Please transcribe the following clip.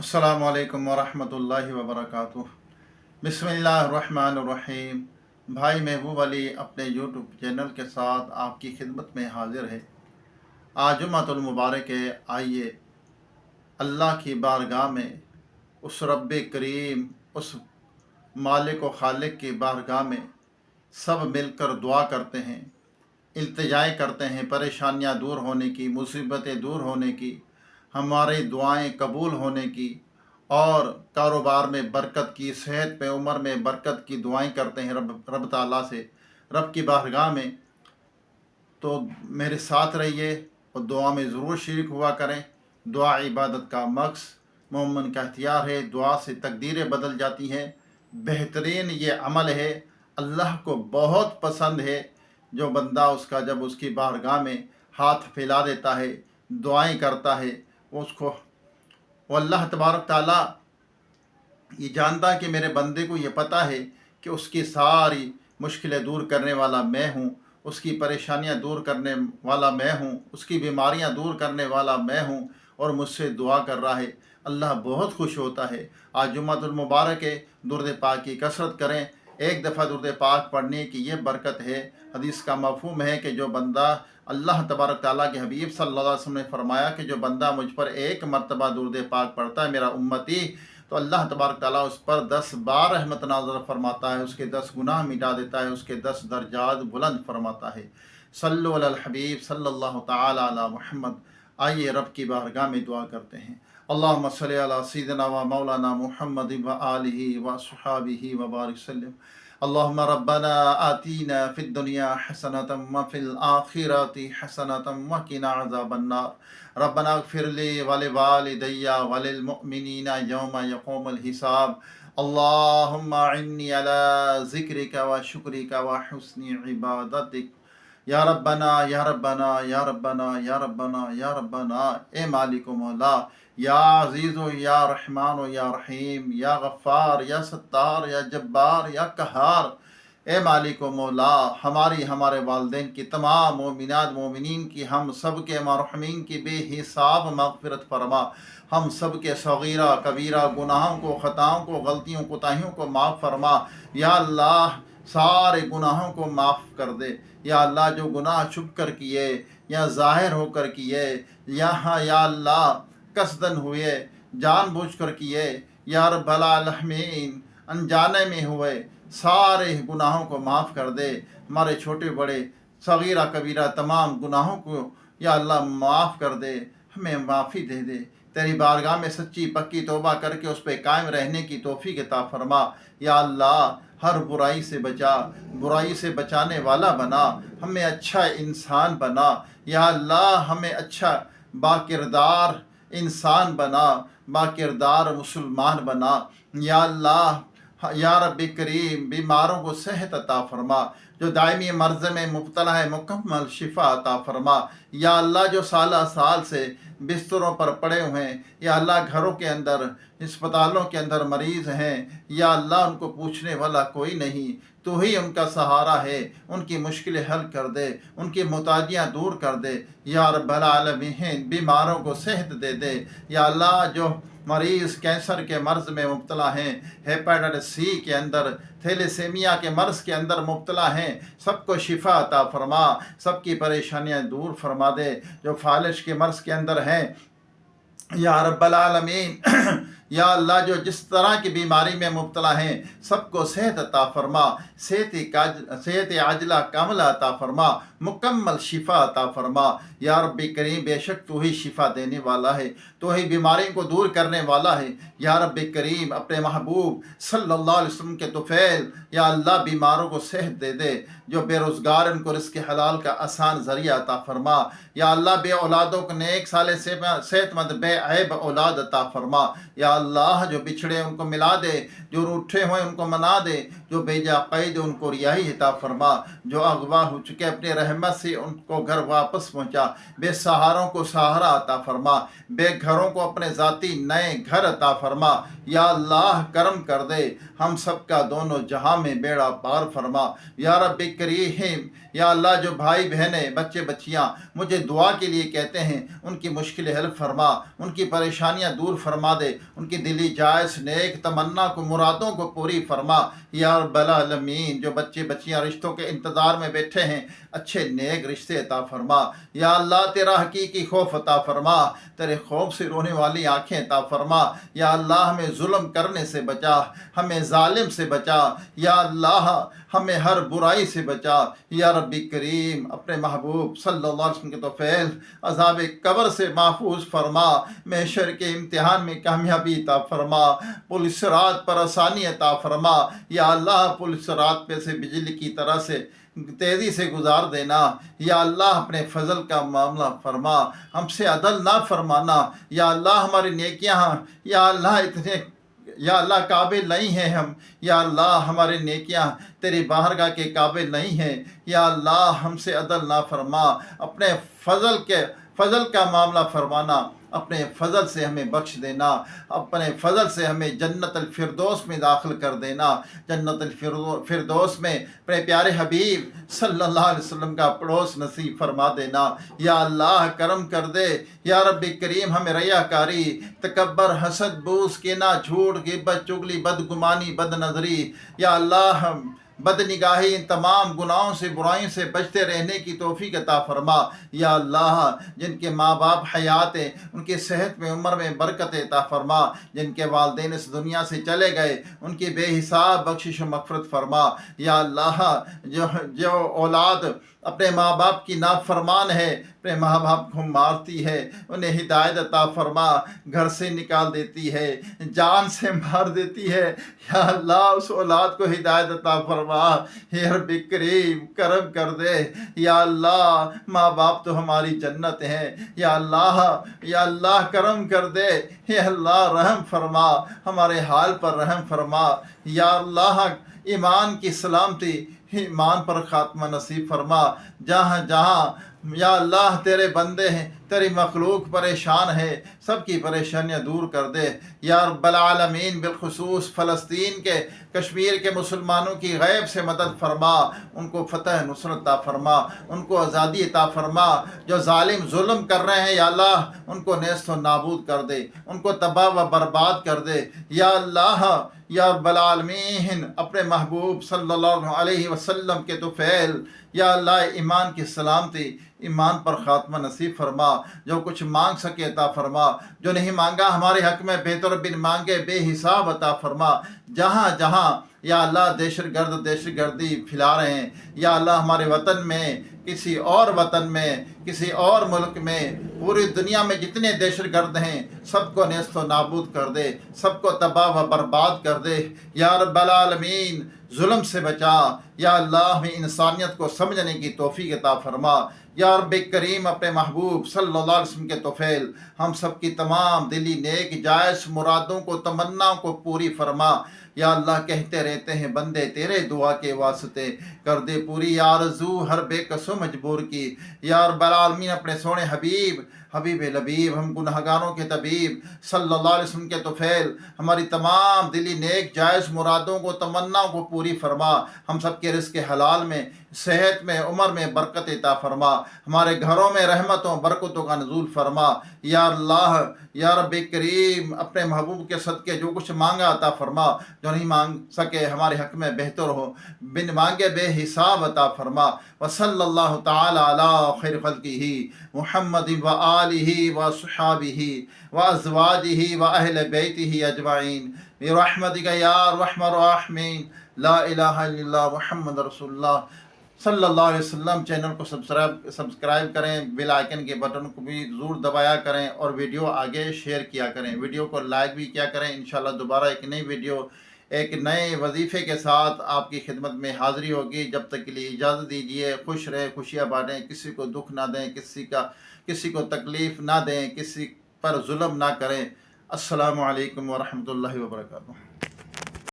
अस्सलामु अलैकुम वरहमतुल्लाहि वबरकातुह। बिस्मिल्लाहिर्रहमानिर्रहीम। भाई महबूब अली अपने यूट्यूब चैनल के साथ आपकी खिदमत में हाजिर है। आज जुम्मतुल मुबारक है। आइए अल्लाह की बारगाह में उस रब्बे करीम, उस मालिक व खालिक की बारगाह में सब मिलकर दुआ करते हैं, इल्तिजाएँ करते हैं परेशानियाँ दूर होने की, मुसीबतें दूर होने की, हमारी दुआएं कबूल होने की, और कारोबार में बरकत की, सेहत में, उम्र में बरकत की दुआएं करते हैं रब ताला से, रब की बारगाह में। तो मेरे साथ रहिए और दुआ में ज़रूर शरीक हुआ करें। दुआ इबादत का मक़सद मोमिन का इख्तियार है। दुआ से तकदीरें बदल जाती हैं। बेहतरीन ये अमल है, अल्लाह को बहुत पसंद है जो बंदा उसका जब उसकी बारगाह में हाथ फैला देता है, दुआएं करता है, उसको वो अल्लाह तबारक ताला ये जानता है कि मेरे बंदे को ये पता है कि उसकी सारी मुश्किलें दूर करने वाला मैं हूँ, उसकी परेशानियाँ दूर करने वाला मैं हूँ, उसकी बीमारियाँ दूर करने वाला मैं हूँ, और मुझसे दुआ कर रहा है। अल्लाह बहुत खुश होता है। आज जुम्मतुल मुबारक है, दुरूद पाक की कसरत करें। एक दफ़ा दुरूद पाक पढ़ने की ये बरकत है। हदीस का मफ़हूम है कि जो बंदा, अल्लाह तबारक ताला के हबीब सल्लल्लाहु अलैहि वसल्लम ने फरमाया कि जो बंदा मुझ पर एक मरतबा दुरूद पाक पढ़ता है, मेरा उम्मती, तो अल्लाह तबारक ताला उस पर 10 बार रहमत नाज़िल फरमाता है, उसके 10 गुनाह मिटा देता है, उसके 10 दर्जात बुलंद फरमाता है। सल्लु अलल हबीब सल्लल्लाहु तआला अला मुहम्मद। आइए रब की बारगाह में दुआ करते हैं। अल्लाहुम्मा सल्लि अला सय्यिदिना व मौलाना मुहम्मद व आलिहि व अस्हाबिहि व बारिक सल्लम। अल्लाहुम्मा रब्बना आतीना फिद दुनिया हसनतम व फिल आखिरति हसनतम व किना अज़ाबन्नार। रब्बना इग़फिर ली व लिवालिदैया व लिलमुमिनीना यौमा यक़ूमुल हिसाब। अल्लाहुम्मा इन्नी अला ज़िक्रिका व शुक्रिका व हुस्नि इबादतिक। या रब्बना या रब्बना या रब्बना या रब्बना या रब्बना। ए मालिक मौला, या अज़ीज़ो या रहमानो या रहीम, या गफ़्फ़ार या सत्तार या जब्बार या कहार। ए मालिक मौला, हमारी, हमारे वालिदैन की, तमाम मोमिनात मोमिनीन की, हम सब के मरहूमीन की बेहिसाब मग़फ़िरत फरमा। हम सब के सगीरा कबीरा गुनाहों को, ख़ताओं को, गलतियों कोताहियों को माफ़ फरमा। या अल्लाह, सारे गुनाहों को माफ़ कर दे। या अल्लाह, जो गुनाह छुप कर किए या ज़ाहिर होकर किए, या अल्लाह कसदन हुए, जानबूझ कर किए, या रब्बल आलमीन अनजाने में हुए, सारे गुनाहों को माफ़ कर दे। हमारे छोटे बड़े सगीरा कबीरा तमाम गुनाहों को या अल्लाह माफ़ कर दे, हमें माफ़ी दे दे। तेरी बारगाह में सच्ची पक्की तौबा करके उस पर कायम रहने की तौफीक अता फरमा। या अल्लाह, हर बुराई से बचा, बुराई से बचाने वाला बना, हमें अच्छा इंसान बना। या अल्लाह, हमें अच्छा बाकिरदार इंसान बना, बाकिरदार मुसलमान बना। या अल्लाह, या रब्बी करीम, बीमारों को सेहत अता फरमा। जो दायमी मर्ज़ में मुब्तला है, मुकम्मल शिफा अता फरमा। या अल्लाह, जो साला साल से बिस्तरों पर पड़े हुए हैं, या अल्लाह घरों के अंदर, अस्पतालों के अंदर मरीज़ हैं, या अल्लाह उनको पूछने वाला कोई नहीं, तो ही उनका सहारा है। उनकी मुश्किलें हल कर दे, उनकी मुताजियाँ दूर कर दे। या रब्बल आलमीन, बीमारों को सेहत दे दे। या अल्लाह, जो मरीज़ कैंसर के मर्ज़ में मुब्तला हैं, हेपेटाइटिस सी के अंदर, थैलेसीमिया के मर्ज़ के अंदर मुब्तला हैं, सबको शिफा अता फरमा, सबकी परेशानियाँ दूर फरमा दे। जो फालिज के मर्ज़ के अंदर हैं, या रब्बल आलमीन, या अल्लाह, जो जिस तरह की बीमारी में मुब्तला हैं, सबको सेहत अता फरमा, सेहत आजला कामला अता फरमा, मुकम्मल शिफा अता फरमा। या रब्बी करीम, बेशक तू ही शिफा देने वाला है, तो ही बीमारी को दूर करने वाला है। या रब्बी करीम, अपने महबूब सल्लल्लाहु अलैहि वसल्लम के तुफ़ैल, या अल्लाह, बीमारों को सेहत दे दे, जो बेरोज़गार उनको रिज़्क़ हलाल का आसान ज़रिया अता फरमा। या अल्लाह, बे औलादों को नेक साले सेहतमंद बेऐब औलाद अता फरमा। या अल्लाह, जो बिछड़े उनको मिला दे, जो रूठे हुए उनको मना दे, जो बेजा कैद उनको रिहाई अता फरमा, जो अगवा हो चुके अपनी रहमत से उनको घर वापस पहुँचा। बेसहारों को सहारा अता फरमा, बेघरों को अपने ज़ाती नए घर अता फरमा। या अल्लाह, करम कर दे, हम सब का दोनों जहां में बेड़ा पार फरमा। या रब्बी करीम, یا اللہ جو بھائی بہنیں بچے بچیاں مجھے دعا کے لیے کہتے ہیں ان کی مشکل حل فرما، ان کی پریشانیاں دور فرما دے، ان کی دلی جائز نیک تمنا کو مرادوں کو پوری فرما یا رب العالمین۔ جو بچے بچیاں رشتوں کے انتظار میں بیٹھے ہیں اچھے نیک رشتے عطا فرما یا اللہ، تیرا حقیقی خوف عطا فرما، تیرے خوف سے رونے والی آنکھیں عطا فرما یا اللہ، ہمیں ظلم کرنے سے بچا، ہمیں ظالم سے بچا یا اللہ، ہمیں ہر برائی سے بچا یا رب کریم۔ اپنے محبوب صلی اللہ علیہ وسلم کے توفیل عذاب قبر سے محفوظ فرما، محشر کے امتحان میں کامیابی عطا فرما، پل صراط پر آسانی عطا فرما یا اللہ، پل صراط پہ سے بجلی کی طرح سے تیزی سے گزار دینا یا اللہ، اپنے فضل کا معاملہ فرما، ہم سے عدل نہ فرمانا یا اللہ، ہماری نیکیاں یا اللہ اتنے یا اللہ قابل نہیں ہیں ہم یا اللہ، ہمارے نیکیاں تیری بارگاہ کے قابل نہیں ہیں یا اللہ، ہم سے عدل نہ فرما، اپنے فضل کا معاملہ فرمانا، اپنے فضل سے ہمیں بخش دینا، اپنے فضل سے ہمیں جنت الفردوس میں داخل کر دینا، جنت الفردوس میں اپنے پیارے حبیب صلی اللہ علیہ وسلم کا پڑوس نصیب فرما دینا یا اللہ، کرم کر دے یا رب کریم، ہمیں ریاکاری، تکبر، حسد، بغض، کینہ، جھوٹ، غیبت، چغلی، بدگمانی، بد نظری یا اللہ، بد نگاہی، ان تمام گناہوں سے برائیوں سے بچتے رہنے کی توفیق عطا فرما یا اللہ، جن کے ماں باپ حیات ہیں ان کی صحت میں عمر میں برکت عطا فرما، جن کے والدین اس دنیا سے چلے گئے ان کی بے حساب بخشش و مغفرت فرما یا اللہ، جو اولاد اپنے ماں باپ کی نافرمان ہے، اپنے ماں باپ کو مارتی ہے، انہیں ہدایت عطا فرما، گھر سے نکال دیتی ہے، جان سے مار دیتی ہے یا اللہ، اس اولاد کو ہدایت عطا فرما، یا رب کریم کرم کر دے یا اللہ، ماں باپ تو ہماری جنت ہیں یا اللہ کرم کر دے یا اللہ، رحم فرما، ہمارے حال پر رحم فرما یا اللہ، ایمان کی سلامتی، ایمان پر خاتمہ نصیب فرما، جہاں جہاں یا اللہ تیرے بندے ہیں، تیری مخلوق پریشان ہے، سب کی پریشانیاں دور کر دے یا رب العالمین۔ بالخصوص فلسطین کے، کشمیر کے مسلمانوں کی غیب سے مدد فرما، ان کو فتح نصرت عطا فرما، ان کو آزادی عطا فرما، جو ظالم ظلم کر رہے ہیں یا اللہ ان کو نیست و نابود کر دے، ان کو تباہ و برباد کر دے یا اللہ یا رب العالمین۔ اپنے محبوب صلی اللہ علیہ وسلم کے طفیل یا اللہ، ایمان کی سلامتی، ایمان پر خاتمہ نصیب فرما، جو کچھ مانگ سکے عطا فرما، جو نہیں مانگا ہمارے حق میں بہتر بن مانگے بے حساب عطا فرما، جہاں جہاں یا اللہ دہشت گردی پھیلا رہے ہیں یا اللہ، ہمارے وطن میں، کسی اور وطن میں، کسی اور ملک میں، پوری دنیا میں جتنے دہشت گرد ہیں سب کو نیست و نابود کر دے، سب کو تباہ و برباد کر دے یا رب العالمین۔ ظلم سے بچا یا اللہ، ہمیں انسانیت کو سمجھنے کی توفیق عطا فرما یا رب کریم۔ اپنے محبوب صلی اللہ علیہ وسلم کے طفیل ہم سب کی تمام دلی نیک جائز مرادوں کو، تمناؤں کو پوری فرما یا اللہ۔ کہتے رہتے ہیں بندے تیرے دعا کے واسطے، کر دے پوری آرزو ہر بے کس و مجبور کی یا رب العالمین۔ اپنے سونے حبیب لبیب، ہم گنہگاروں کے طبیب صلی اللہ علیہ وسلم کے طفیل ہماری تمام دلی نیک جائز مرادوں کو، تمناؤں کو پوری فرما، ہم سب کے رزق حلال میں، صحت میں، عمر میں برکت عطا فرما، ہمارے گھروں میں رحمتوں برکتوں کا نزول فرما یا اللہ یا رب کریم۔ اپنے محبوب کے صدقے جو کچھ مانگا عطا فرما، جو نہیں مانگ سکے ہمارے حق میں بہتر ہو، بن مانگے بے حساب عطا فرما۔ وصلی اللہ تعالی علی خیر خلقہ محمد وآلہ وصحابہ وازواجہ واہل بیتہ اجمعین برحمتک یا ارحم الراحمین۔ لا الہ الا اللہ محمد رسول اللہ صلی اللہ علیہ وسلم۔ چینل کو سبسکرائب کریں، بیل آئیکن کے بٹن کو بھی ضرور دبایا کریں اور ویڈیو آگے شیئر کیا کریں، ویڈیو کو لائک بھی کیا کریں۔ انشاءاللہ دوبارہ ایک نئی ویڈیو، ایک نئے وظیفے کے ساتھ آپ کی خدمت میں حاضری ہوگی۔ جب تک کے لیے اجازت دیجیے، خوش رہیں، خوشیاں بانٹیں، کسی کو دکھ نہ دیں، کسی کو تکلیف نہ دیں، کسی پر ظلم نہ کریں۔ السلام علیکم ورحمۃ اللہ وبرکاتہ۔